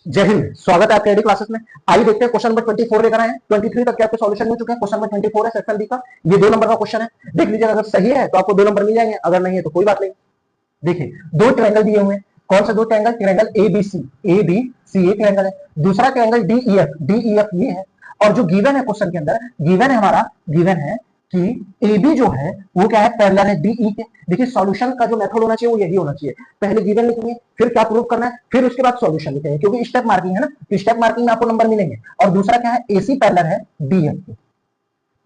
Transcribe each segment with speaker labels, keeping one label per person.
Speaker 1: जय हिंद, स्वागत है आपके आईडी क्लासेस में। आइए देखते हैं क्वेश्चन नंबर 24 लेकर आए हैं। 23 तक के आपके सॉल्यूशन मिल चुके हैं। क्वेश्चन नंबर 24 है सेक्शन बी का। ये 2 नंबर का क्वेश्चन है। देख लीजिए, अगर सही है तो आपको 2 नंबर मिल जाएंगे, अगर नहीं है तो कोई बात नहीं। देखिए, 2 ट्रायंगल दिए हुए हैं। कौन सा 2 triangle? Triangle A B C एक ट्रायंगल है। दूसरा ट्रायंगल डी ई एफ ये है। और जो गिवन है क्वेश्चन के अंदर, गिवन है हमारा, गिवन है कि ए बी जो है वो क्या है, पैरेलल है डी ई के। देखिए, सॉल्यूशन का जो मेथड होना चाहिए वो यही होना चाहिए। पहले गिवन लिखेंगे, फिर क्या प्रूव करना है, फिर उसके बाद सॉल्यूशन लिखेंगे, क्योंकि स्टेप मार्किंग है ना, तो स्टेप मार्किंग में आपको नंबर मिलेंगे। और दूसरा क्या है, एसी पैरेलल है डी एफ के।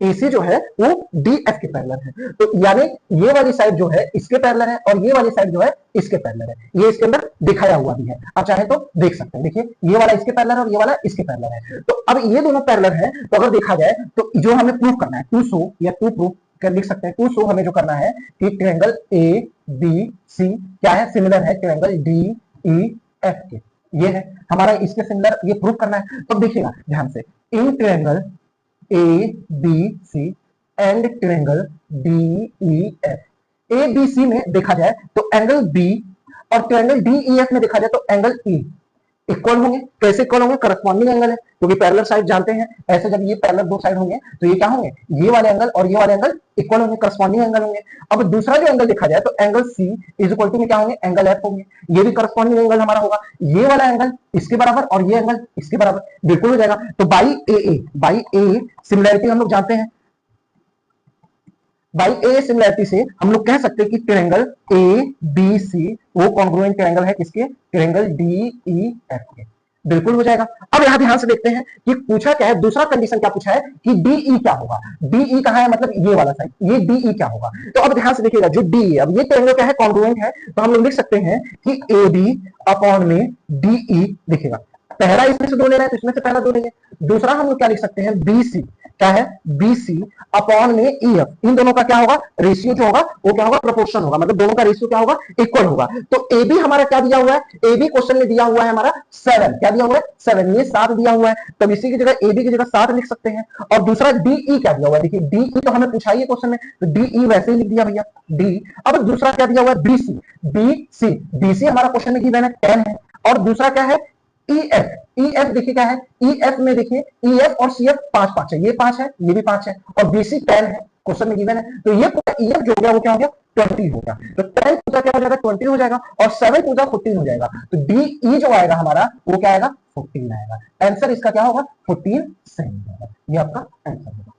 Speaker 1: एसी जो है वो डी एफ के पैरेलल है। तो यानी ये वाली साइड जो है इसके पैरेलल है और ये वाली साइड जो है इसके पैरेलल है। ये इसके अंदर दिखाया हुआ भी है, आप चाहे तो देख सकते हैं। देखिए, ये वाला इसके पैरेलल है और ये वाला इसके पैरेलल है। तो अब ये दोनों पैरेलल है, तो अगर देखा जाए तो जो हमें प्रूव करना है, टू शो या टू प्रूव कर लिख सकते हैं। टू शो हमें जो करना है कि ट्रायंगल ए बी सी क्या है, सिमिलर है ट्रायंगल डी ई एफ के। ये है हमारा, इसके सिमिलर ये प्रूव करना है। तो देखिएगा ध्यान से, in triangle A B C and triangle D E F. A B C में देखा जाए तो एंगल बी और ट्रायंगल डी ई एफ में देखा जाए तो एंगल ई इक्वल होंगे। कैसे इक्वल होंगे? करस्पॉन्डिंग एंगल है, क्योंकि पैरेलल साइड जानते हैं। ऐसे जब ये पैरेलल दो साइड होंगे तो ये क्या होंगे, ये वाले एंगल और ये वाले एंगल इक्वल होंगे, करस्पॉन्डिंग एंगल होंगे। अब दूसरा जो एंगल देखा जाए तो angle C is equal to में क्या होंगे, एंगल एफ होंगे। ये भी करस्पॉन्डिंग एंगल हमारा होगा। ये वाला एंगल इसके बराबर और ये एंगल इसके बराबर, बिल्कुल हो जाएगा। तो बाई ए सिमिलैरिटी हम लोग जानते हैं। बाई ए सिमिलैरिटी से हम लोग कह सकते हैं कि ट्रायंगल ए बी सी वो कॉन्ग्रुएंट ट्रायंगल है किसके, ट्रायंगल डी ई एफ के। बिल्कुल हो जाएगा। अब यहां ध्यान से देखते हैं कि पूछा क्या है, दूसरा कंडीशन क्या पूछा है कि डीई क्या होगा। डीई कहां है, मतलब ये वाला साइड, ये डीई क्या होगा। तो अब ध्यान से देखिएगा, जो डी, अब ये ट्रायंगल क्या है, कॉन्ग्रुएंट है। तो हम लोग लिख सकते हैं कि ए बी अपॉन में डीई। देखिएगा, पहला इसमें से दो लेना है तो इसमें से पहला दो लेंगे। दूसरा हम लोग क्या लिख सकते हैं, बी सी क्या है, बी सी अपॉन में ई एफ। इन दोनों का क्या होगा, रेशियो जो होगा वो क्या होगा, प्रोपोर्शन होगा, मतलब दोनों का रेशियो क्या होगा, इक्वल होगा। तो ए बी हमारा क्या दिया हुआ है, ए बी क्वेश्चन में दिया हुआ है हमारा 7। क्या दिया हुआ है, 7। ये 7 दिया हुआ है, तब इसी की जगह ए बी की जगह 7 लिख सकते हैं। और दूसरा डीई क्या दिया हुआ है, देखिए डीई तो हमें पूछा ही है क्वेश्चन में, तो डीई वैसे ही लिख दिया भैया डी। अब दूसरा क्या दिया हुआ है, बी सी। बी सी हमारा क्वेश्चन में गिवन है 10 है। और दूसरा क्या है, ई एफ देखिए क्या है, ई एफ में देखिए ई एफ और सी एफ 5 है, ये 5 है, ये भी 5 है, और बी सी 10 है, क्वेश्चन में गिवन है। तो ये पूरा ई एफ जो हो गया वो क्या हो गया, 20 हो गया। तो 10 पूजा क्या हो जाएगा, 20 हो जाएगा, और 7 पूजा 14 हो जाएगा। तो डी ई जो आएगा हमारा वो क्या आएगा, 14 आएगा। आंसर इसका क्या होगा, 14 सही होगा। ये आपका आंसर होगा।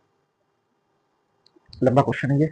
Speaker 1: लंबा क्वेश्चन है ये।